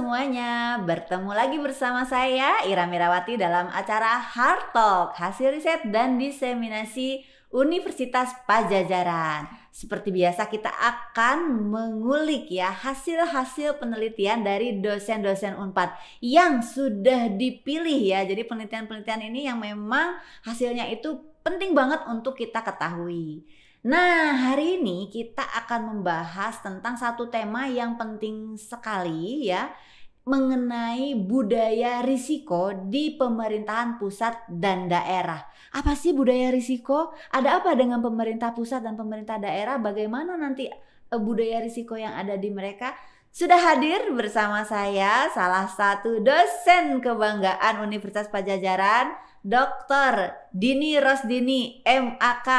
semuanya, bertemu lagi bersama saya Ira Mirawati dalam acara Hard Talk, hasil riset dan diseminasi Universitas Padjadjaran. Seperti biasa kita akan mengulik ya hasil-hasil penelitian dari dosen-dosen Unpad yang sudah dipilih ya. Jadi penelitian-penelitian ini yang memang hasilnya itu penting banget untuk kita ketahui. Nah, hari ini kita akan membahas tentang satu tema yang penting sekali ya, mengenai budaya risiko di pemerintahan pusat dan daerah. Apa sih budaya risiko? Ada apa dengan pemerintah pusat dan pemerintah daerah? Bagaimana nanti budaya risiko yang ada di mereka? Sudah hadir bersama saya salah satu dosen kebanggaan Universitas Padjadjaran, Dr. Dini Rosdini, MAK,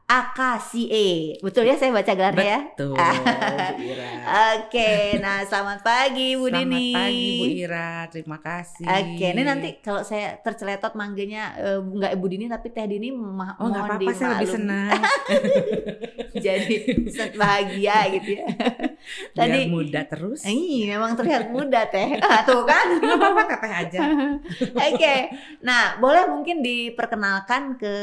AKCA. Betul ya saya baca gelarnya ya? Betul, Bu Ira. Oke, nah selamat pagi Bu Dini. Selamat pagi Bu Ira, terima kasih. Oke, ini nanti kalau saya terceletot manggilnya nggak Bu Dini tapi Teh Dini Oh nggak apa-apa, saya lebih senang. Jadi bahagia gitu ya. Tadi biar muda terus. Memang terlihat muda Teh. Tuh kan? Nggak apa-apa, Teteh aja. Oke, nah boleh mungkin diperkenalkan ke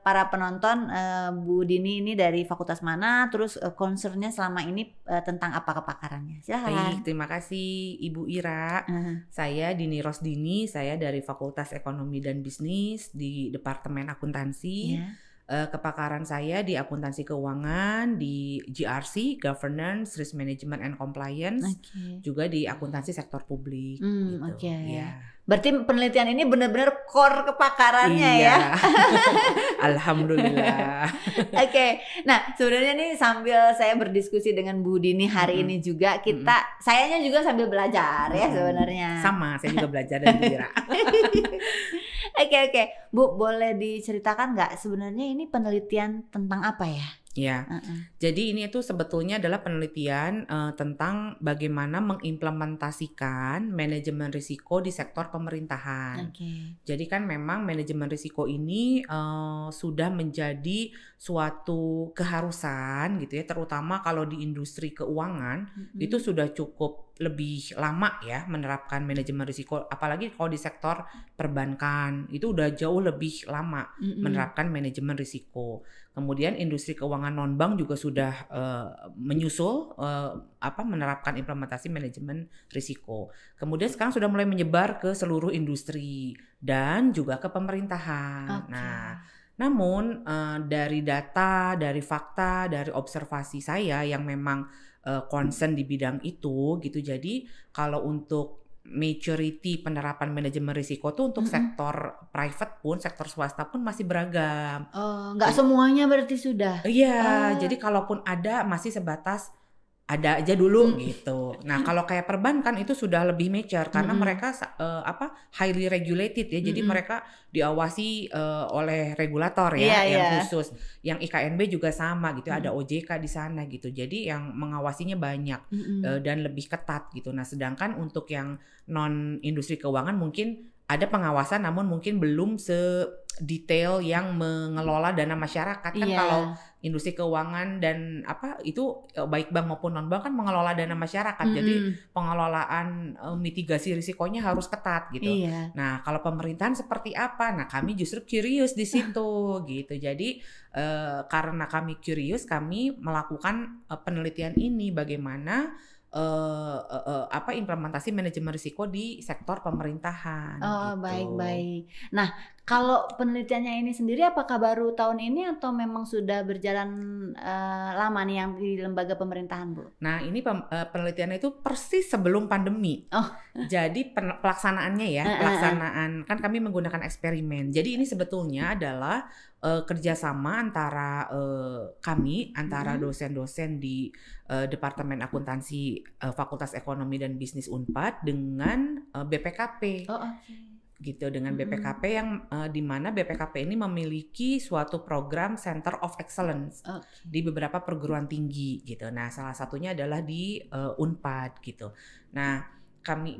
para penonton Bu Dini ini dari fakultas mana, terus concernnya selama ini tentang apa kepakarannya. Silahkan. Baik, terima kasih Ibu Ira. Saya Dini Rosdini, saya dari Fakultas Ekonomi dan Bisnis di Departemen Akuntansi. Kepakaran saya di akuntansi keuangan, di GRC, Governance, Risk Management and Compliance, juga di akuntansi sektor publik. Gitu. Ya. Berarti penelitian ini benar-benar core kepakarannya ya. Alhamdulillah. Oke. Nah, sebenarnya nih sambil saya berdiskusi dengan Bu Dini hari ini juga sayanya juga sambil belajar ya sebenarnya. Sama, saya juga belajar dari Bu Ira. Oke. Bu, boleh diceritakan nggak sebenarnya ini penelitian tentang apa ya? Ya, jadi ini itu sebetulnya adalah penelitian tentang bagaimana mengimplementasikan manajemen risiko di sektor pemerintahan. Jadi kan memang manajemen risiko ini sudah menjadi suatu keharusan gitu ya, terutama kalau di industri keuangan itu sudah cukup lebih lama ya menerapkan manajemen risiko, apalagi kalau di sektor perbankan itu udah jauh lebih lama menerapkan manajemen risiko. Kemudian industri keuangan non-bank juga sudah menyusul menerapkan implementasi manajemen risiko. Kemudian sekarang sudah mulai menyebar ke seluruh industri dan juga ke pemerintahan. Nah, namun dari data, dari fakta, dari observasi saya yang memang concern di bidang itu gitu. Jadi kalau untuk maturity penerapan manajemen risiko tuh untuk sektor private pun, sektor swasta pun masih beragam. Nggak semuanya berarti sudah. Iya, jadi kalaupun ada masih sebatas ada aja dulu gitu. Nah, kalau kayak perbankan itu sudah lebih mature karena mereka highly regulated ya. Jadi mereka diawasi oleh regulator ya yang khusus. Yang IKNB juga sama gitu. Ada OJK di sana gitu. Jadi yang mengawasinya banyak dan lebih ketat gitu. Nah, sedangkan untuk yang non industri keuangan mungkin ada pengawasan namun mungkin belum sedetail yang mengelola dana masyarakat. Kan kalau industri keuangan dan itu baik bank maupun non bank kan mengelola dana masyarakat. Jadi pengelolaan mitigasi risikonya harus ketat gitu. Nah, kalau pemerintahan seperti apa? Nah, kami justru curious di situ gitu. Jadi karena kami curious, kami melakukan penelitian ini bagaimana implementasi manajemen risiko di sektor pemerintahan. Baik. Nah, kalau penelitiannya ini sendiri apakah baru tahun ini atau memang sudah berjalan lama nih yang di lembaga pemerintahan, Bu? Nah, ini penelitiannya itu persis sebelum pandemi. Jadi pelaksanaannya ya, pelaksanaan kan kami menggunakan eksperimen. Jadi ini sebetulnya adalah kerjasama antara kami, antara dosen-dosen di Departemen Akuntansi Fakultas Ekonomi dan Bisnis Unpad dengan BPKP. Gitu, dengan BPKP yang di mana BPKP ini memiliki suatu program Center of Excellence di beberapa perguruan tinggi gitu. Nah, salah satunya adalah di Unpad gitu. Nah, kami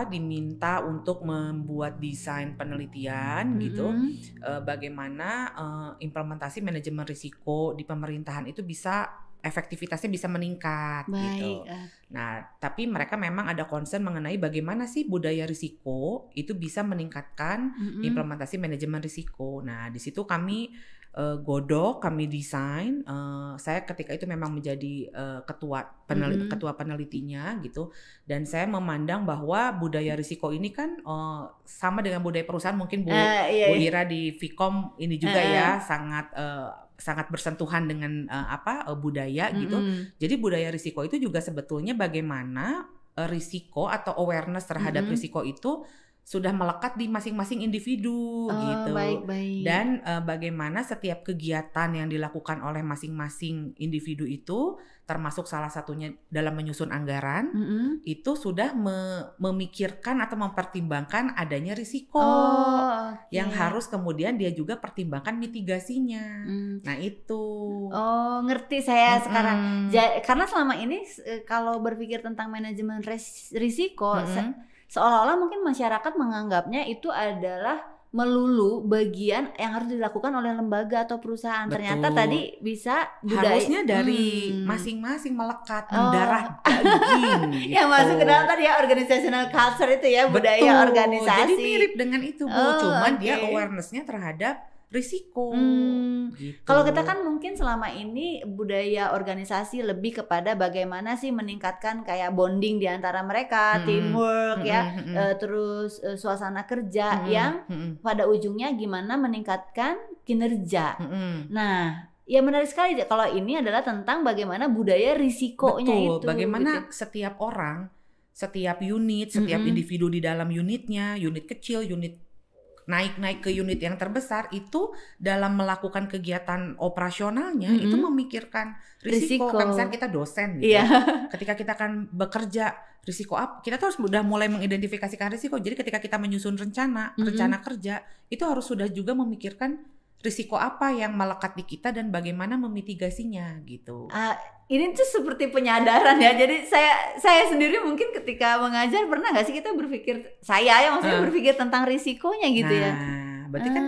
diminta untuk membuat desain penelitian gitu, bagaimana implementasi manajemen risiko di pemerintahan itu bisa efektivitasnya bisa meningkat gitu. Nah, tapi mereka memang ada concern mengenai bagaimana sih budaya risiko itu bisa meningkatkan implementasi manajemen risiko. Nah, di situ kami godok, kami desain. Saya ketika itu memang menjadi ketua penelitinya gitu. Dan saya memandang bahwa budaya risiko ini kan sama dengan budaya perusahaan, mungkin Bu Ira di Vkom ini juga ya sangat bersentuhan dengan budaya gitu. Jadi budaya risiko itu juga sebetulnya bagaimana risiko atau awareness terhadap risiko itu sudah melekat di masing-masing individu gitu. Dan bagaimana setiap kegiatan yang dilakukan oleh masing-masing individu itu, termasuk salah satunya dalam menyusun anggaran, itu sudah memikirkan atau mempertimbangkan adanya risiko yang harus kemudian dia juga pertimbangkan mitigasinya. Nah itu. Oh, ngerti saya sekarang. Karena selama ini kalau berpikir tentang manajemen risiko, seolah-olah mungkin masyarakat menganggapnya itu adalah melulu bagian yang harus dilakukan oleh lembaga atau perusahaan. Betul. Ternyata tadi bisa budaya. Harusnya dari masing-masing melekat, mendarah daging. Yang masuk ke dalam tadi ya organizational culture itu ya, budaya organisasi. Jadi mirip dengan itu Bu, cuman dia awareness-nya terhadap risiko. Gitu. Kalau kita kan mungkin selama ini budaya organisasi lebih kepada bagaimana sih meningkatkan kayak bonding di antara mereka, teamwork terus suasana kerja yang pada ujungnya gimana meningkatkan kinerja. Nah, ya menarik sekali kalau ini adalah tentang bagaimana budaya risikonya. Betul, itu. Bagaimana setiap orang, setiap unit, setiap individu di dalam unitnya, unit kecil, unit naik ke unit yang terbesar itu dalam melakukan kegiatan operasionalnya itu memikirkan risiko. Kan misalnya kita dosen gitu. Ketika kita akan bekerja, risiko apa? Kita tuh harus udah mulai mengidentifikasikan risiko. Jadi ketika kita menyusun rencana kerja, itu harus sudah juga memikirkan risiko apa yang melekat di kita dan bagaimana memitigasinya gitu. Ini tuh seperti penyadaran ya. Jadi saya sendiri mungkin ketika mengajar pernah nggak sih kita berpikir maksudnya berpikir tentang risikonya gitu ya. Berarti kan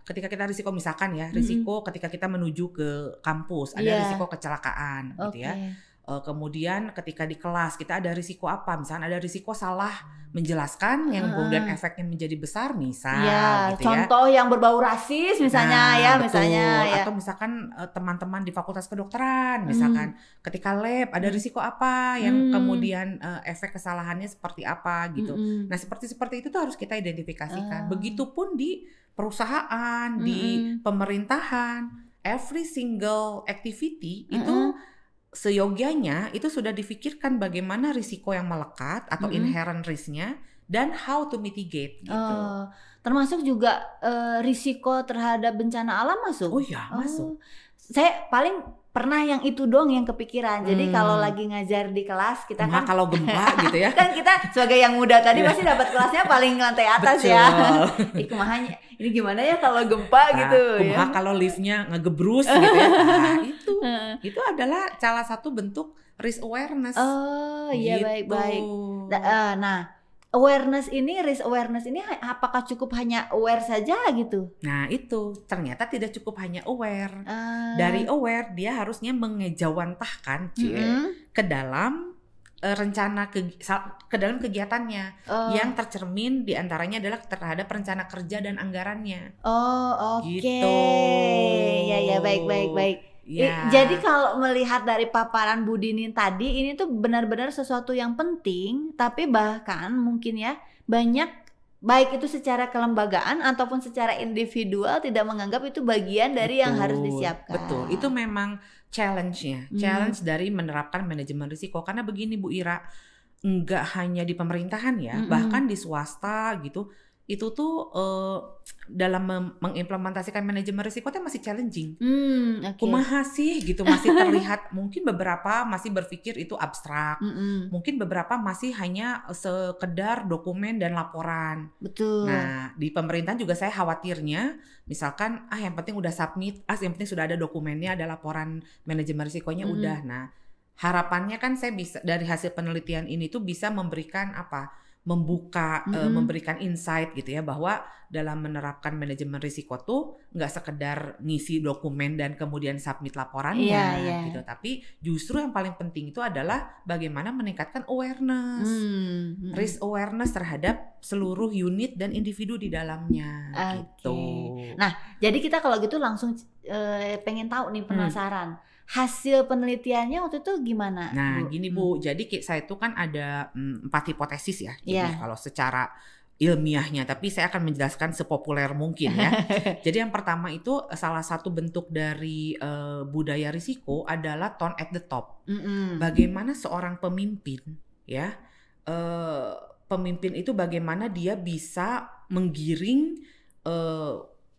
ketika kita risiko misalkan ya, risiko ketika kita menuju ke kampus ada risiko kecelakaan gitu ya. Kemudian ketika di kelas kita ada risiko apa? Misalnya ada risiko salah menjelaskan yang kemudian efeknya menjadi besar misal gitu contoh yang berbau rasis misalnya atau misalkan teman-teman di fakultas kedokteran misalkan ketika lab ada risiko apa yang kemudian efek kesalahannya seperti apa gitu. Nah seperti itu tuh harus kita identifikasikan. Begitupun di perusahaan, di pemerintahan, every single activity itu seyogianya itu sudah difikirkan bagaimana risiko yang melekat atau inherent risk-nya dan how to mitigate gitu. Termasuk juga risiko terhadap bencana alam masuk? Oh iya, masuk. Saya paling pernah yang itu dong yang kepikiran. Jadi kalau lagi ngajar di kelas kita kan kalau gempa gitu ya. Kan kita sebagai yang muda tadi pasti dapat kelasnya paling lantai atas. Betul. Ya. Kumahanya ini gimana ya kalau gempa gitu ya. Kalau liftnya ngegebrus gitu ya. Nah, itu adalah salah satu bentuk risk awareness. Iya gitu. baik. Nah, risk awareness ini apakah cukup hanya aware saja gitu? Nah itu ternyata tidak cukup hanya aware. Dari aware dia harusnya mengejawantahkan ke dalam rencana ke dalam kegiatannya yang tercermin diantaranya adalah terhadap rencana kerja dan anggarannya. Oke. Gitu. Ya baik. Ya. Jadi kalau melihat dari paparan Bu Dinin tadi ini tuh benar-benar sesuatu yang penting, tapi bahkan mungkin ya banyak baik itu secara kelembagaan ataupun secara individual tidak menganggap itu bagian dari yang harus disiapkan. Betul, itu memang challenge-nya, challenge dari menerapkan manajemen risiko. Karena begini Bu Ira, enggak hanya di pemerintahan ya, bahkan di swasta gitu. Itu tuh dalam mengimplementasikan manajemen risiko itu masih challenging. Kumaha sih gitu, masih terlihat mungkin beberapa masih berpikir itu abstrak. Mungkin beberapa masih hanya sekedar dokumen dan laporan. Betul. Nah, di pemerintahan juga saya khawatirnya misalkan yang penting udah submit, yang penting sudah ada dokumennya, ada laporan manajemen risikonya udah. Nah, harapannya kan saya bisa dari hasil penelitian ini tuh bisa memberikan membuka, memberikan insight gitu ya, bahwa dalam menerapkan manajemen risiko tuh nggak sekedar ngisi dokumen dan kemudian submit laporannya gitu, tapi justru yang paling penting itu adalah bagaimana meningkatkan awareness, risk awareness terhadap seluruh unit dan individu di dalamnya gitu. Nah, jadi kita kalau gitu langsung pengen tahu nih, penasaran. Hasil penelitiannya waktu itu gimana? Nah, gini Bu, jadi saya itu kan ada 4 hipotesis ya. Jadi kalau secara ilmiahnya, tapi saya akan menjelaskan sepopuler mungkin ya. Jadi yang pertama itu salah satu bentuk dari budaya risiko adalah tone at the top. Bagaimana seorang pemimpin ya, pemimpin itu bagaimana dia bisa menggiring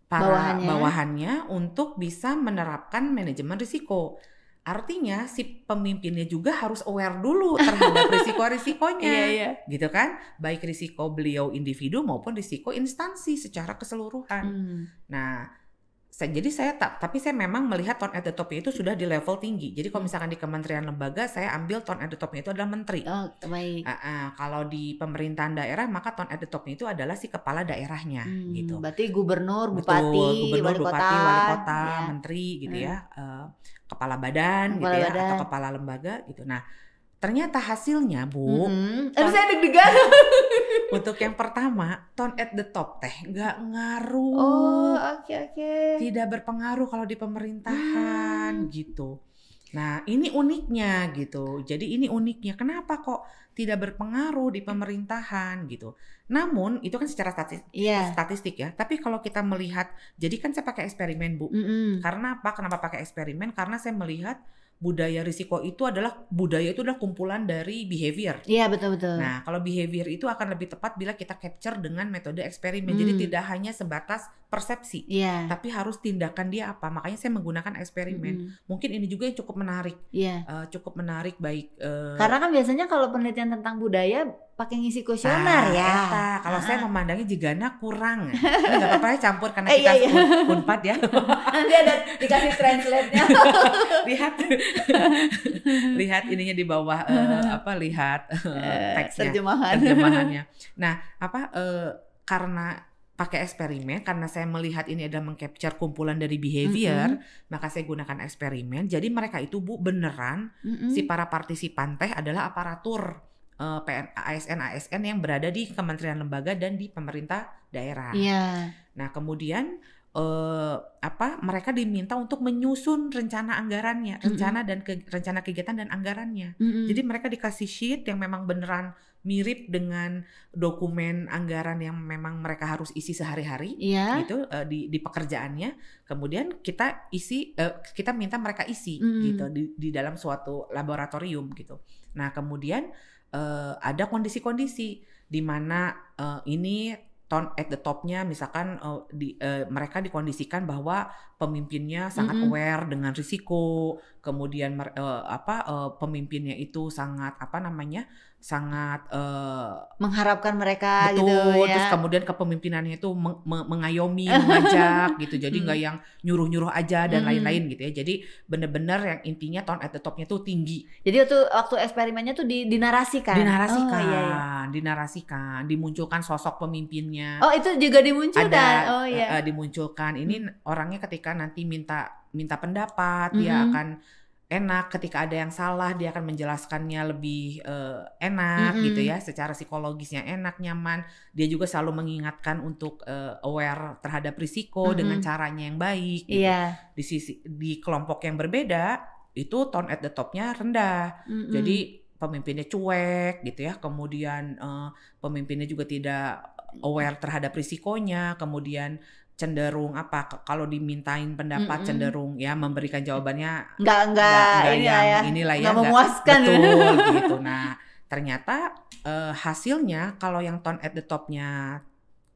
para bawahannya untuk bisa menerapkan manajemen risiko. Artinya si pemimpinnya juga harus aware dulu terhadap risiko-risikonya, gitu kan? Baik risiko beliau individu maupun risiko instansi secara keseluruhan. Nah, jadi tapi saya memang melihat tone at the top itu sudah di level tinggi. Jadi kalau misalkan di kementerian lembaga, saya ambil tone at the top-nya itu adalah menteri. Oh, baik. Kalau di pemerintahan daerah, maka tone at the top-nya itu adalah si kepala daerahnya, gitu. Berarti gubernur, bupati, wali kota, ya. menteri, gitu ya, kepala badan, gitu ya, atau kepala lembaga, gitu. Nah, ternyata hasilnya, Bu, saya deg-degan. untuk yang pertama, tone at the top teh nggak ngaruh. Oh, oke. Tidak berpengaruh kalau di pemerintahan gitu. Nah, ini uniknya gitu. Jadi ini uniknya, kenapa kok tidak berpengaruh di pemerintahan gitu. Namun itu kan secara statistik ya. Tapi kalau kita melihat, jadi kan saya pakai eksperimen Bu. Karena apa? Kenapa pakai eksperimen? Karena saya melihat budaya risiko itu adalah kumpulan dari behavior. Iya, betul. Nah, kalau behavior itu akan lebih tepat bila kita capture dengan metode eksperimen. Jadi tidak hanya sebatas persepsi, tapi harus tindakan dia apa. Makanya saya menggunakan eksperimen. Mungkin ini juga yang cukup menarik. Cukup menarik baik. Karena kan biasanya kalau penelitian tentang budaya pakai ngisi kuesioner ya. Kalau saya memandangnya jigana kurang. Ini nggak apa-apa ya campur karena kita Unpad ya. Nanti ada dikasih translate-nya. lihat ininya di bawah lihat teksnya, terjemahannya. Nah, karena pakai eksperimen, karena saya melihat ini adalah mengcapture kumpulan dari behavior, maka saya gunakan eksperimen. Jadi mereka itu Bu beneran si para partisipan teh adalah aparatur ASN yang berada di kementerian lembaga dan di pemerintah daerah. Nah, kemudian mereka diminta untuk menyusun rencana anggarannya, rencana kegiatan dan anggarannya. Jadi mereka dikasih sheet yang memang beneran mirip dengan dokumen anggaran yang memang mereka harus isi sehari-hari, gitu di pekerjaannya. Kemudian kita minta mereka isi gitu di dalam suatu laboratorium gitu. Nah, kemudian ada kondisi-kondisi di mana ini tone at the top-nya misalkan mereka dikondisikan bahwa pemimpinnya sangat aware dengan risiko, kemudian pemimpinnya itu sangat mengharapkan mereka betul, gitu ya. Terus kemudian kepemimpinannya itu mengayomi, mengajak gitu. Jadi nggak yang nyuruh-nyuruh aja dan lain-lain gitu ya. Jadi benar-benar yang intinya tone at the top-nya tuh tinggi. Jadi waktu eksperimennya tuh dinarasikan. Dinarasikan, dimunculkan sosok pemimpinnya. Oh, itu juga dimunculkan. Dimunculkan. Ini orangnya ketika nanti minta pendapat, dia akan enak, ketika ada yang salah dia akan menjelaskannya lebih enak gitu ya, secara psikologisnya enak, nyaman. Dia juga selalu mengingatkan untuk aware terhadap risiko dengan caranya yang baik gitu. Di kelompok yang berbeda itu tone at the top-nya rendah. Jadi pemimpinnya cuek gitu ya, kemudian pemimpinnya juga tidak aware terhadap risikonya, kemudian cenderung kalau dimintain pendapat cenderung ya memberikan jawabannya nggak memuaskan, betul gitu. Nah, ternyata hasilnya kalau yang tone at the top-nya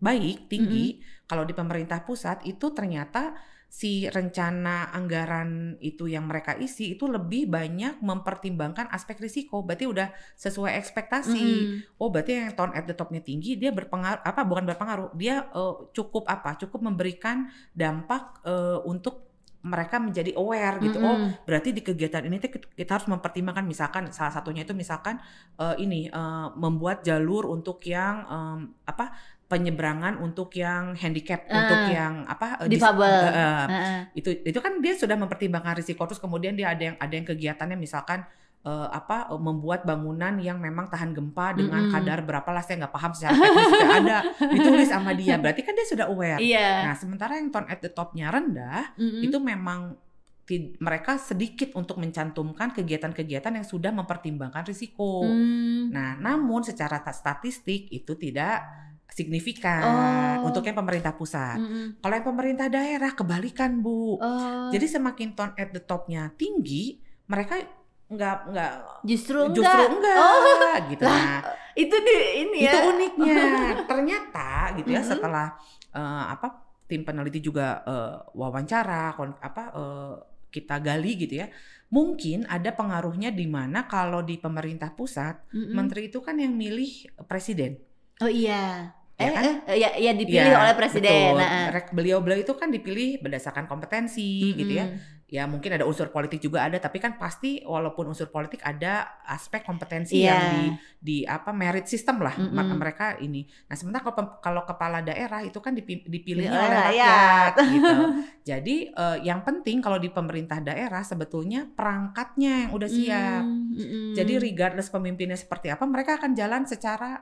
baik, tinggi, kalau di pemerintah pusat itu ternyata si rencana anggaran itu yang mereka isi itu lebih banyak mempertimbangkan aspek risiko. Berarti udah sesuai ekspektasi. Oh, berarti yang tone at the top-nya tinggi, dia cukup memberikan dampak untuk mereka menjadi aware gitu. Oh, berarti di kegiatan ini kita harus mempertimbangkan, misalkan salah satunya itu misalkan membuat jalur untuk yang penyeberangan untuk yang handicap, untuk yang difabel. Itu kan dia sudah mempertimbangkan risiko. Terus kemudian dia ada yang kegiatannya misalkan membuat bangunan yang memang tahan gempa dengan kadar berapa lah, saya nggak paham secara teknis, sudah ada ditulis sama dia, berarti kan dia sudah aware. Nah sementara yang tone at the top-nya rendah itu memang mereka sedikit untuk mencantumkan kegiatan-kegiatan yang sudah mempertimbangkan risiko. Nah namun secara statistik itu tidak signifikan untuk yang pemerintah pusat. Kalau yang pemerintah daerah kebalikan, Bu. Jadi semakin tone at the top-nya tinggi, mereka enggak justru gitu. Nah, itu itu uniknya. Ternyata gitu ya, setelah tim peneliti juga wawancara kita gali gitu ya. Mungkin ada pengaruhnya di mana kalau di pemerintah pusat, menteri itu kan yang milih presiden. Oh iya. Ya dipilih oleh presiden. Beliau itu kan dipilih berdasarkan kompetensi gitu ya. Ya mungkin ada unsur politik juga ada, tapi kan pasti walaupun unsur politik ada aspek kompetensi yang di merit system lah mereka ini. Nah sementara kalau kepala daerah itu kan dipilih oleh rakyat gitu. Jadi yang penting kalau di pemerintah daerah sebetulnya perangkatnya yang udah siap. Jadi regardless pemimpinnya seperti apa, mereka akan jalan secara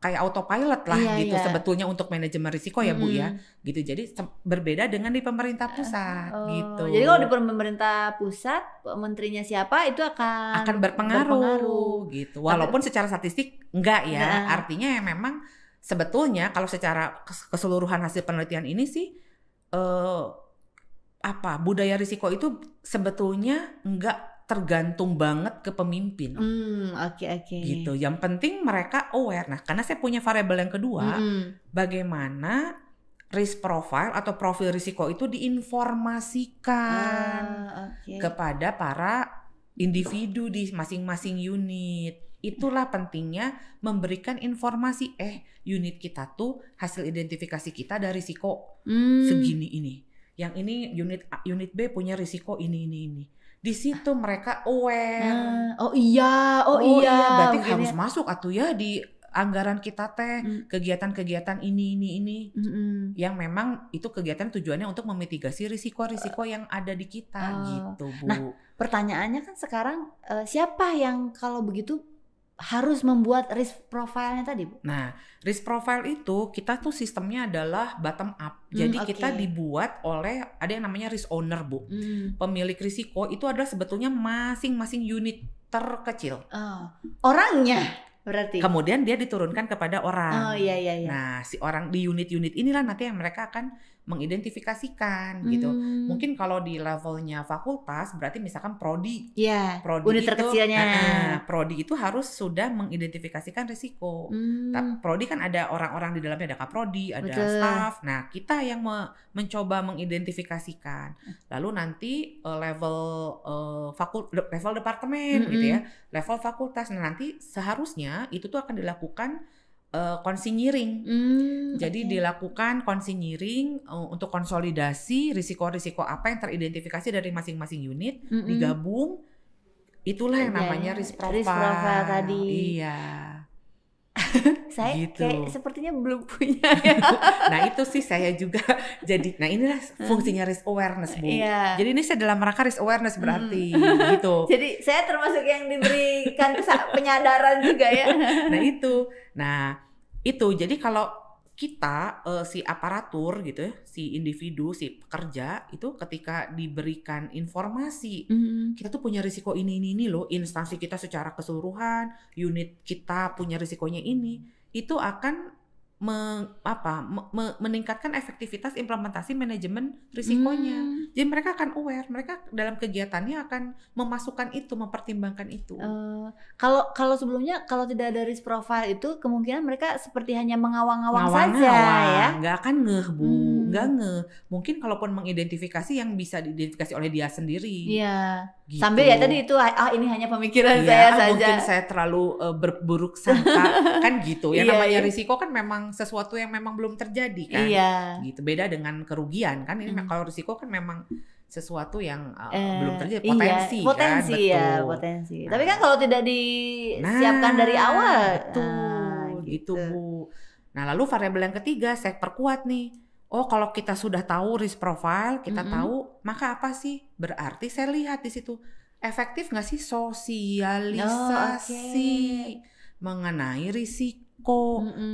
kayak autopilot lah gitu sebetulnya untuk manajemen risiko ya Bu ya gitu. Jadi berbeda dengan di pemerintah pusat gitu. Jadi kalau di pemerintah pusat menterinya siapa itu akan berpengaruh gitu. Walaupun secara statistik enggak ya. Artinya ya memang sebetulnya kalau secara keseluruhan hasil penelitian ini sih budaya risiko itu sebetulnya enggak tergantung banget ke pemimpin. Gitu. Yang penting mereka aware. Nah, karena saya punya variabel yang kedua, bagaimana risk profile atau profil risiko itu diinformasikan kepada para individu di masing-masing unit. Itulah pentingnya memberikan informasi, unit kita tuh hasil identifikasi kita ada risiko segini ini. Yang ini unit B punya risiko ini. Di situ mereka aware. Berarti harus masuk ya di anggaran kita teh kegiatan-kegiatan ini yang memang itu kegiatan tujuannya untuk memitigasi risiko-risiko yang ada di kita gitu, Bu. Nah, pertanyaannya kan sekarang siapa yang kalau begitu harus membuat risk profile-nya tadi, Bu? Nah, risk profile itu kita tuh sistemnya adalah bottom up. Jadi kita dibuat oleh ada yang namanya risk owner, Bu. Pemilik risiko itu adalah sebetulnya masing-masing unit terkecil. Orangnya berarti. Kemudian dia diturunkan kepada orang. Iya. Nah, si orang di unit-unit inilah nanti yang mereka akan mengidentifikasikan gitu. Mungkin kalau di levelnya fakultas berarti misalkan prodi. Prodi unit terkecilnya. Prodi itu harus sudah mengidentifikasikan risiko. Prodi kan ada orang-orang di dalamnya, ada kaprodi, ada staff. Nah, kita yang mencoba mengidentifikasikan. Lalu nanti level departemen gitu ya, level fakultas. Nah, nanti seharusnya itu tuh akan dilakukan konsinyiring. Jadi dilakukan konsinyiring untuk konsolidasi risiko-risiko apa yang teridentifikasi dari masing-masing unit, digabung. Itulah yang namanya risk profile. Risk profile tadi. Iya. Saya gitu. Kayak sepertinya belum punya ya. Nah itu sih saya juga jadi. Nah inilah fungsinya risk awareness, Bu. Jadi ini saya dalam rangka risk awareness berarti gitu. Jadi saya termasuk yang diberikan penyadaran juga ya. Nah itu jadi kalau kita si aparatur gitu ya, si individu, si pekerja itu ketika diberikan informasi kita tuh punya risiko ini loh, instansi kita secara keseluruhan, unit kita punya risikonya ini, itu akan meningkatkan efektivitas implementasi manajemen risikonya. Jadi mereka akan aware, mereka dalam kegiatannya akan memasukkan itu, mempertimbangkan itu. Kalau sebelumnya kalau tidak ada risk profile itu kemungkinan mereka seperti hanya mengawang-awang saja ya. Nggak akan ngeh, Bu. Nggak ngeh. Mungkin kalaupun mengidentifikasi yang bisa diidentifikasi oleh dia sendiri. Iya. Gitu. Sambil ya tadi itu ini hanya pemikiran saya saja. Mungkin saya terlalu berburuk sangka kan gitu. Ya namanya risiko kan memang sesuatu yang memang belum terjadi kan. Gitu. Beda dengan kerugian kan. Ini kalau risiko kan memang memang sesuatu yang belum terjadi, potensi iya, potensi kan, ya, betul. potensi. Tapi kan kalau tidak disiapkan dari awal, betul, gitu Bu. Nah lalu variabel yang ketiga saya perkuat nih. Oh kalau kita sudah tahu risk profile, kita tahu, maka apa sih? Berarti saya lihat di situ efektif nggak sih sosialisasi mengenai risiko.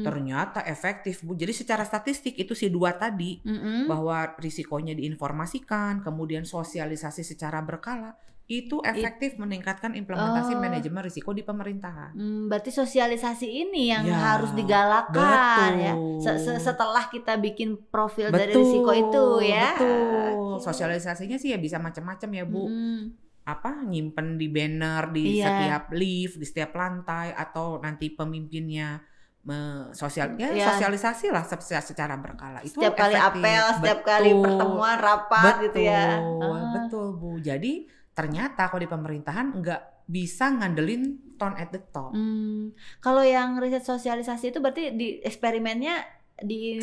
Ternyata efektif Bu. Jadi secara statistik itu si dua tadi, bahwa risikonya diinformasikan, kemudian sosialisasi secara berkala, itu efektif meningkatkan implementasi manajemen risiko di pemerintahan. Berarti sosialisasi ini yang harus digalakkan ya. Setelah kita bikin profil dari risiko itu ya. Betul. Sosialisasinya sih ya bisa macam-macam ya Bu. Apa nyimpen di banner di setiap lift, di setiap lantai, atau nanti pemimpinnya sosialisasi lah secara berkala. Itu setiap kali apel, setiap kali pertemuan rapat gitu ya. Betul Bu. Jadi ternyata kalau di pemerintahan nggak bisa ngandelin tone at the top. Kalau yang riset sosialisasi itu berarti di eksperimennya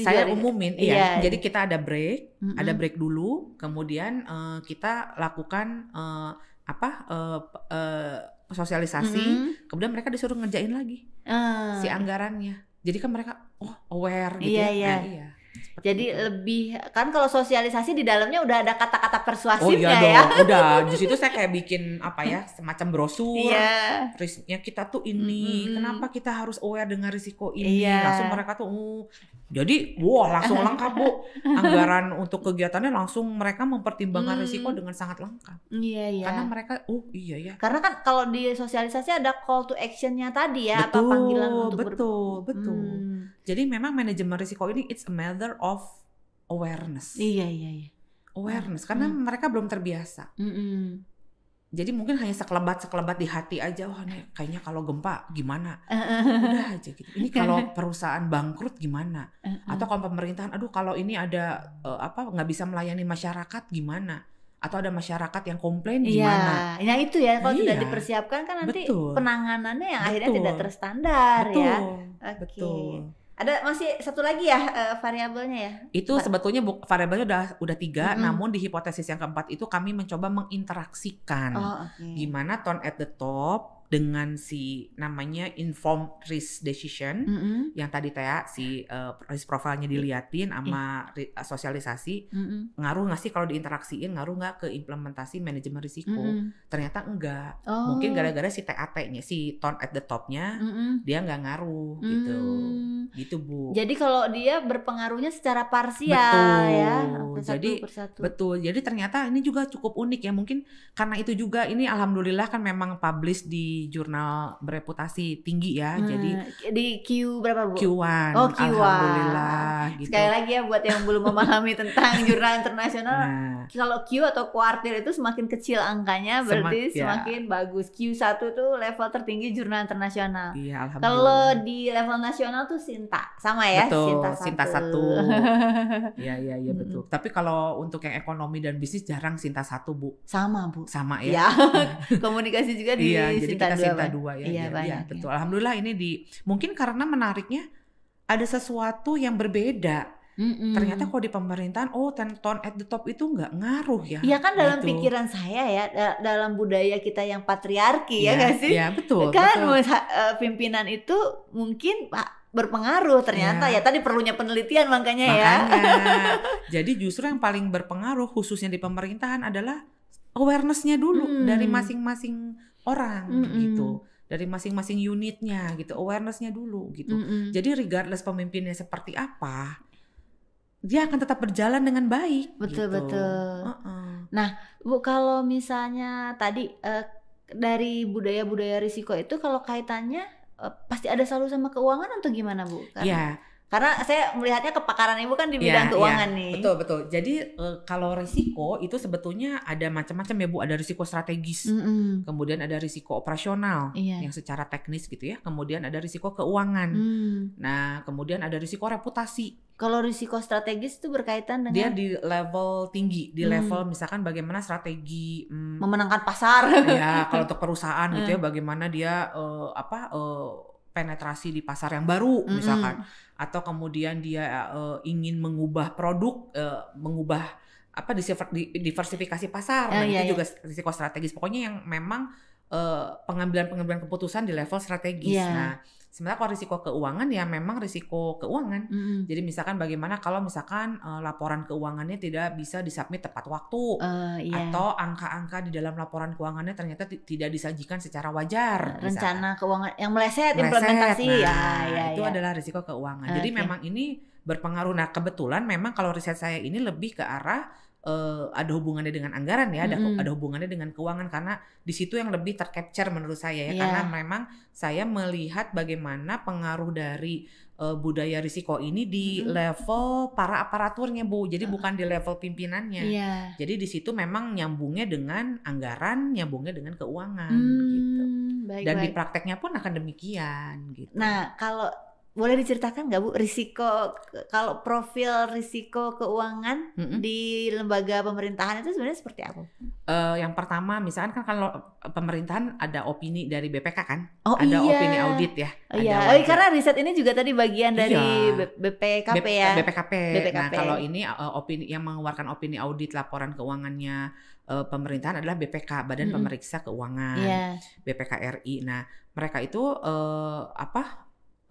saya umumin, iya. Jadi kita ada break dulu, kemudian kita lakukan sosialisasi, kemudian mereka disuruh ngerjain lagi si anggarannya. Jadi kan mereka aware gitu ya. Iya. Jadi itu. Lebih kan kalau sosialisasi di dalamnya udah ada kata-kata persuasifnya udah di situ saya kayak bikin semacam brosur. Risknya kita tuh ini, kenapa kita harus aware dengan risiko ini. Langsung mereka tuh jadi langsung lengkap Bu. Anggaran untuk kegiatannya langsung mereka mempertimbangkan risiko dengan sangat lengkap. Iya. Karena mereka iya. Karena kan kalau di sosialisasi ada call to action-nya tadi ya, atau panggilan untuk betul. Jadi memang manajemen risiko ini it's a matter of awareness. Iya. Awareness karena mereka belum terbiasa. Jadi mungkin hanya sekelebat di hati aja. Nih kayaknya kalau gempa gimana? Udah aja gitu. Ini kalau perusahaan bangkrut gimana? Atau kalau pemerintahan, kalau ini ada nggak bisa melayani masyarakat gimana? Atau ada masyarakat yang komplain gimana? Iya, itu ya kalau tidak dipersiapkan kan nanti penanganannya yang akhirnya tidak terstandar ya. Betul. Ada masih satu lagi ya variabelnya ya? Itu sebetulnya variabelnya udah 3, namun di hipotesis yang keempat itu kami mencoba menginteraksikan gimana tone at the top dengan si namanya informed risk decision yang tadi si risk profile-nya diliatin sama sosialisasi, ngaruh nggak sih kalau diinteraksiin, ngaruh nggak ke implementasi manajemen risiko? Ternyata enggak. Mungkin gara-gara si TAT-nya, si tone at the top-nya dia nggak ngaruh gitu Bu. Jadi kalau dia berpengaruhnya secara parsial ya. Betul. Jadi ternyata ini juga cukup unik ya. Mungkin karena itu juga ini alhamdulillah kan memang publish di jurnal bereputasi tinggi ya. Jadi di Q berapa Bu? Q1. Q1. Alhamdulillah gitu. Sekali lagi ya buat yang belum memahami tentang jurnal internasional. Kalau Q atau kuartil itu semakin kecil angkanya berarti semakin bagus. Q1 tuh level tertinggi jurnal internasional. Iya, alhamdulillah. Kalau di level nasional tuh Sinta. Sama ya, betul, Sinta 1. Iya betul. Tapi kalau untuk yang ekonomi dan bisnis jarang Sinta 1 Bu. Sama Bu. Sama ya. Komunikasi juga di Sinta 2. Sinta 2 ya. Iya, betul. Alhamdulillah ini mungkin karena menariknya ada sesuatu yang berbeda. Ternyata kalau di pemerintahan tone at the top itu nggak ngaruh ya. Iya kan dalam pikiran saya ya, dalam budaya kita yang patriarki ya nggak sih? Iya betul. Kan pimpinan itu mungkin berpengaruh ternyata ya tadi perlunya penelitian makanya ya. Jadi justru yang paling berpengaruh khususnya di pemerintahan adalah awareness-nya dulu dari masing-masing orang gitu. Dari masing-masing unitnya gitu, awareness-nya dulu gitu. Jadi regardless pemimpinnya seperti apa, dia akan tetap berjalan dengan baik. Betul. Gitu. Nah, Bu, kalau misalnya tadi dari budaya-budaya risiko itu kalau kaitannya pasti ada selalu sama keuangan atau gimana Bu? Karena saya melihatnya kepakaran Ibu kan di bidang keuangan nih. Betul. Jadi kalau risiko itu sebetulnya ada macam-macam ya Bu. Ada risiko strategis, kemudian ada risiko operasional yang secara teknis gitu ya. Kemudian ada risiko keuangan. Nah, kemudian ada risiko reputasi. Kalau risiko strategis itu berkaitan dengan dia di level tinggi, di level misalkan bagaimana strategi memenangkan pasar. Ya, kalau untuk perusahaan gitu ya, bagaimana dia penetrasi di pasar yang baru misalkan, atau kemudian dia ingin mengubah produk, mengubah diversifikasi pasar. Nah, itu juga risiko strategis. Pokoknya yang memang pengambilan keputusan di level strategis. Nah, sebenarnya kalau risiko keuangan ya memang risiko keuangan. Jadi misalkan bagaimana kalau misalkan laporan keuangannya tidak bisa disubmit tepat waktu, atau angka-angka di dalam laporan keuangannya ternyata tidak disajikan secara wajar. Rencana keuangan yang meleset implementasi. Itu adalah risiko keuangan. Jadi memang ini berpengaruh. Nah, kebetulan memang kalau riset saya ini lebih ke arah ada hubungannya dengan anggaran ya, ada hubungannya dengan keuangan, karena di situ yang lebih tercapture menurut saya ya, karena memang saya melihat bagaimana pengaruh dari budaya risiko ini di level para aparaturnya Bu, jadi bukan di level pimpinannya. Jadi di situ memang nyambungnya dengan anggaran, nyambungnya dengan keuangan gitu. Dan di prakteknya pun akan demikian gitu. Nah, kalau boleh diceritakan nggak Bu, kalau profil risiko keuangan di lembaga pemerintahan itu sebenarnya seperti apa? Yang pertama misalkan kan kalau pemerintahan ada opini dari BPK kan, ada opini audit ya. Karena riset ini juga tadi bagian dari BPKP ya. BPKP. Nah kalau ini opini yang mengeluarkan opini audit laporan keuangannya pemerintahan adalah BPK, Badan Pemeriksa Keuangan, BPK RI. Nah mereka itu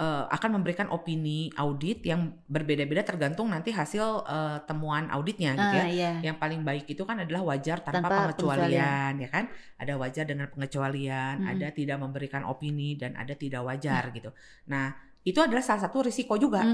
akan memberikan opini audit yang berbeda-beda tergantung nanti hasil temuan auditnya gitu ya. Yang paling baik itu kan adalah wajar tanpa pengecualian ya kan. Ada wajar dengan pengecualian, ada tidak memberikan opini, dan ada tidak wajar gitu. Nah itu adalah salah satu risiko juga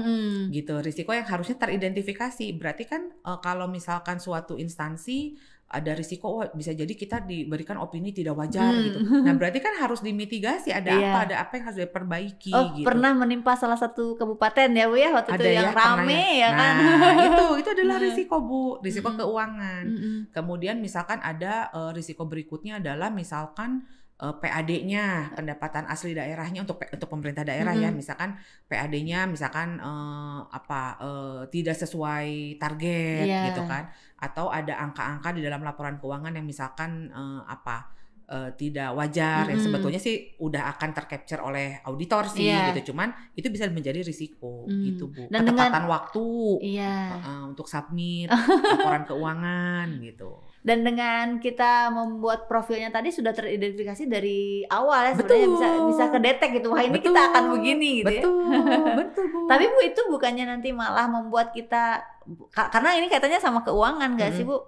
gitu. Risiko yang harusnya teridentifikasi. Berarti kan kalau misalkan suatu instansi ada risiko bisa jadi kita diberikan opini tidak wajar gitu. Nah berarti kan harus dimitigasi, ada apa yang harus diperbaiki gitu. Pernah menimpa salah satu kabupaten ya Bu ya waktu itu yang rame ya kan. Nah itu adalah risiko Bu, risiko keuangan. Kemudian misalkan ada risiko berikutnya adalah misalkan PAD-nya, pendapatan asli daerahnya untuk pemerintah daerah ya, misalkan PAD-nya misalkan tidak sesuai target gitu kan, atau ada angka-angka di dalam laporan keuangan yang misalkan tidak wajar, yang sebetulnya sih udah akan tercapture oleh auditor sih gitu, cuman itu bisa menjadi risiko gitu Bu. Dan ketepatan waktu untuk submit laporan keuangan gitu. Dan dengan kita membuat profilnya tadi sudah teridentifikasi dari awal ya, sebenarnya bisa kedetek gitu, wah ini kita akan begini gitu. Betul Bu. Tapi Bu itu bukannya nanti malah membuat kita, karena ini katanya sama keuangan gak sih Bu?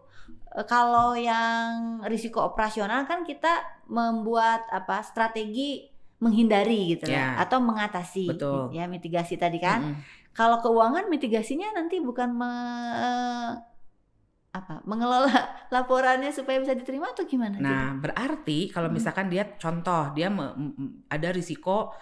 Kalau yang risiko operasional kan kita membuat strategi menghindari gitu ya, atau mengatasi ya, mitigasi tadi kan. Kalau keuangan mitigasinya nanti bukan mengelola laporannya supaya bisa diterima atau gimana? Nah, berarti kalau misalkan dia contoh dia ada risiko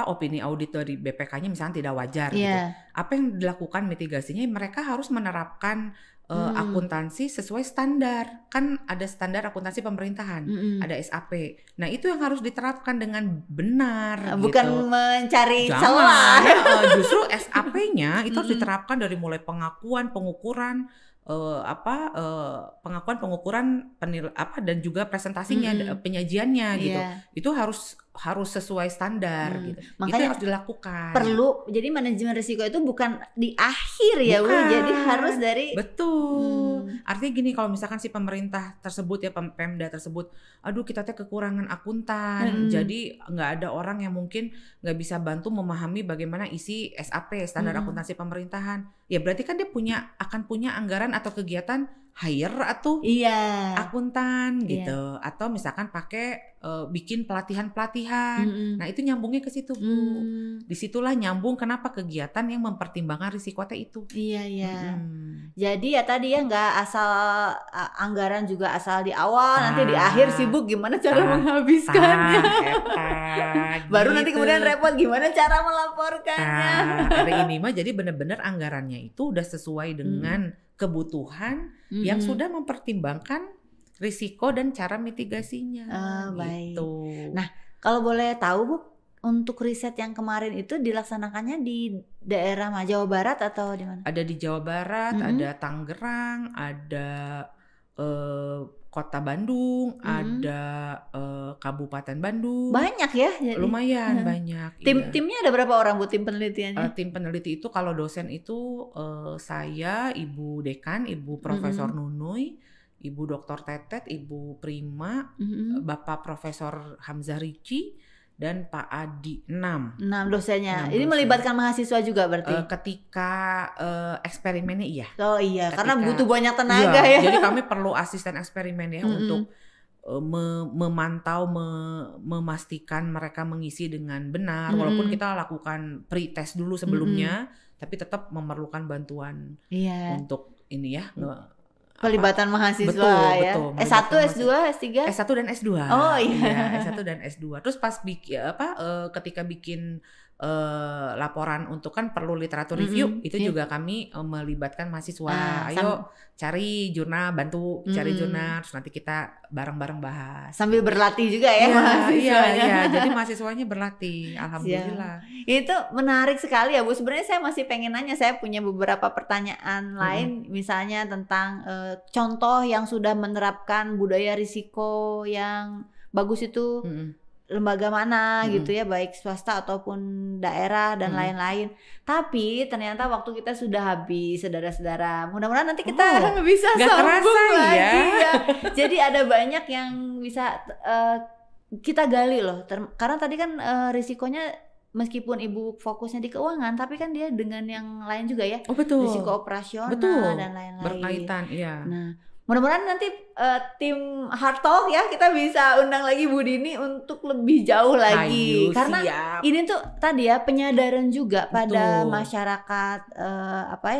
opini audit dari BPK-nya misalnya tidak wajar gitu. Apa yang dilakukan mitigasinya? Mereka harus menerapkan akuntansi sesuai standar. Kan ada standar akuntansi pemerintahan, ada SAP. Nah, itu yang harus diterapkan dengan benar bukan gitu. Mencari celah. Justru SAP-nya itu harus diterapkan dari mulai pengakuan, pengukuran, pengukuran dan juga presentasinya, penyajiannya gitu. Itu harus sesuai standar gitu. Makanya itu harus dilakukan. Perlu, jadi manajemen risiko itu bukan di akhir ya Bu, jadi harus dari Artinya gini, kalau misalkan si pemerintah tersebut ya, Pemda tersebut, aduh kita kekurangan akuntan, jadi nggak ada orang yang mungkin nggak bisa bantu memahami bagaimana isi SAP, standar akuntansi pemerintahan. Ya berarti kan dia akan punya anggaran atau kegiatan hire atau akuntan gitu, atau misalkan pakai bikin pelatihan. Nah itu nyambungnya ke situ Bu. Disitulah nyambung kenapa kegiatan yang mempertimbangkan risiko itu. Jadi ya tadi ya nggak asal anggaran juga asal di awal, nanti di akhir sibuk gimana cara menghabiskannya. Baru nanti kemudian repot gimana cara melaporkannya. Hari ini mah jadi benar-benar anggarannya itu udah sesuai dengan kebutuhan yang sudah mempertimbangkan risiko dan cara mitigasinya. Baik. Nah, kalau boleh tahu Bu, untuk riset yang kemarin itu dilaksanakannya di daerah Jawa Barat atau di mana? Ada di Jawa Barat, ada Tangerang, ada Kota Bandung, ada Kabupaten Bandung. Banyak ya? Lumayan banyak. Timnya ada berapa orang Bu tim penelitiannya? Tim peneliti itu kalau dosen itu saya, Ibu Dekan, Ibu Profesor Nunuy, Ibu Dr. Tetet, Ibu Prima, Bapak Profesor Hamzah Ricci, dan Pak Adi. 6 dosennya. Ini melibatkan mahasiswa juga berarti? Ketika eksperimennya iya. Oh iya, karena butuh banyak tenaga ya. Jadi kami perlu asisten eksperimen ya untuk memantau, memastikan mereka mengisi dengan benar. Walaupun kita lakukan pre-test dulu sebelumnya, tapi tetap memerlukan bantuan untuk ini ya. Pelibatan mahasiswa ya. Betul. S1, S2, S3? S1 dan S2. Oh iya. S1 dan S2. Terus pas ketika bikin laporan untuk kan perlu literatur review, itu juga kami melibatkan mahasiswa. Ayo cari jurnal, bantu cari jurnal, terus nanti kita bareng-bareng bahas. Sambil berlatih juga ya mahasiswanya. Iya, jadi mahasiswanya berlatih, alhamdulillah. Itu menarik sekali ya Bu. Sebenarnya saya masih pengen nanya, saya punya beberapa pertanyaan lain, misalnya tentang contoh yang sudah menerapkan budaya risiko yang bagus itu. Lembaga mana gitu ya, baik swasta ataupun daerah dan lain-lain. Tapi ternyata waktu kita sudah habis, saudara-saudara. Mudah-mudahan nanti kita bisa sambung lagi ya. Jadi ada banyak yang bisa kita gali loh. Karena tadi kan risikonya meskipun Ibu fokusnya di keuangan, tapi kan dia dengan yang lain juga ya. Betul. Risiko operasional dan lain-lain. Berkaitan, iya. Nah, mudah-mudahan nanti tim Hard Talk ya kita bisa undang lagi Bu Dini untuk lebih jauh lagi. Karena ini tuh tadi ya penyadaran juga pada masyarakat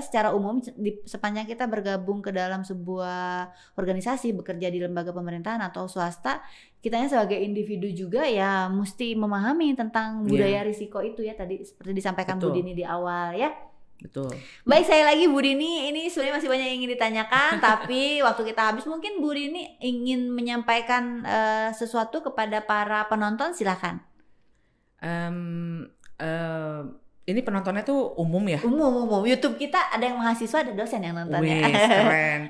secara umum sepanjang kita bergabung ke dalam sebuah organisasi, bekerja di lembaga pemerintahan atau swasta, kitanya sebagai individu juga ya mesti memahami tentang budaya risiko itu ya, tadi seperti disampaikan Bu Dini di awal ya. Betul. Baik, saya lagi Bu Dini, ini sebenarnya masih banyak yang ingin ditanyakan tapi waktu kita habis. Mungkin Bu Dini ingin menyampaikan sesuatu kepada para penonton, silakan. Ini penontonnya tuh umum ya? Umum. YouTube kita ada yang mahasiswa, ada dosen yang nontonnya. Wih, keren.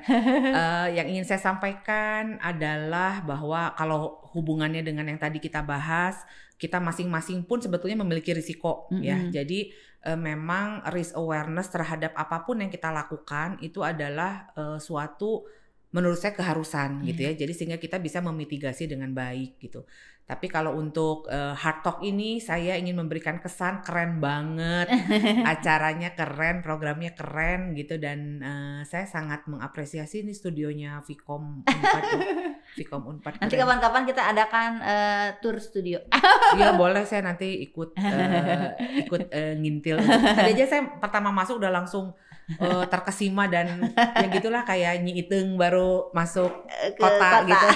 Yang ingin saya sampaikan adalah bahwa kalau hubungannya dengan yang tadi kita bahas, kita masing-masing pun sebetulnya memiliki risiko ya. Jadi memang risk awareness terhadap apapun yang kita lakukan itu adalah suatu menurut saya keharusan gitu ya. Jadi sehingga kita bisa memitigasi dengan baik gitu. Tapi kalau untuk Hard Talk ini saya ingin memberikan kesan keren banget, acaranya keren, programnya keren gitu, dan saya sangat mengapresiasi ini studionya Vkom Unpad. Vkom Unpad. Nanti kapan-kapan kita adakan tour studio. Iya boleh, saya nanti ikut ngintil. Tadi aja saya pertama masuk udah langsung terkesima dan ya gitulah, kayak Nyi Iteng baru masuk kota gitu.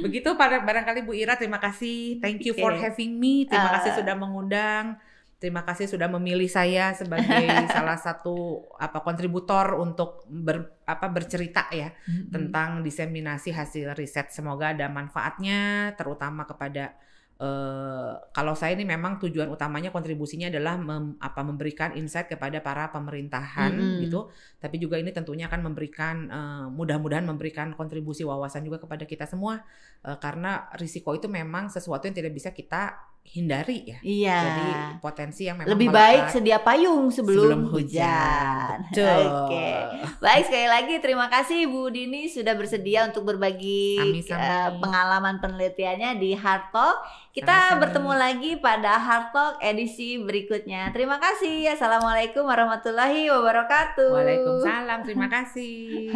Begitu barangkali Bu Ira, terima kasih, thank you for having me, terima kasih sudah mengundang, terima kasih sudah memilih saya sebagai salah satu kontributor untuk bercerita ya tentang diseminasi hasil riset. Semoga ada manfaatnya, terutama kepada kalau saya ini memang tujuan utamanya kontribusinya adalah memberikan insight kepada para pemerintahan gitu, tapi juga ini tentunya akan memberikan mudah-mudahan memberikan kontribusi wawasan juga kepada kita semua, karena risiko itu memang sesuatu yang tidak bisa kita hindari ya. Iya. Jadi potensi yang memang lebih baik sedia payung sebelum hujan. Oke. Baik, sekali lagi terima kasih Bu Dini sudah bersedia untuk berbagi pengalaman penelitiannya di Hard Talk. Kita bertemu lagi pada Hard Talk edisi berikutnya. Terima kasih. Assalamualaikum warahmatullahi wabarakatuh. Waalaikumsalam. Terima kasih.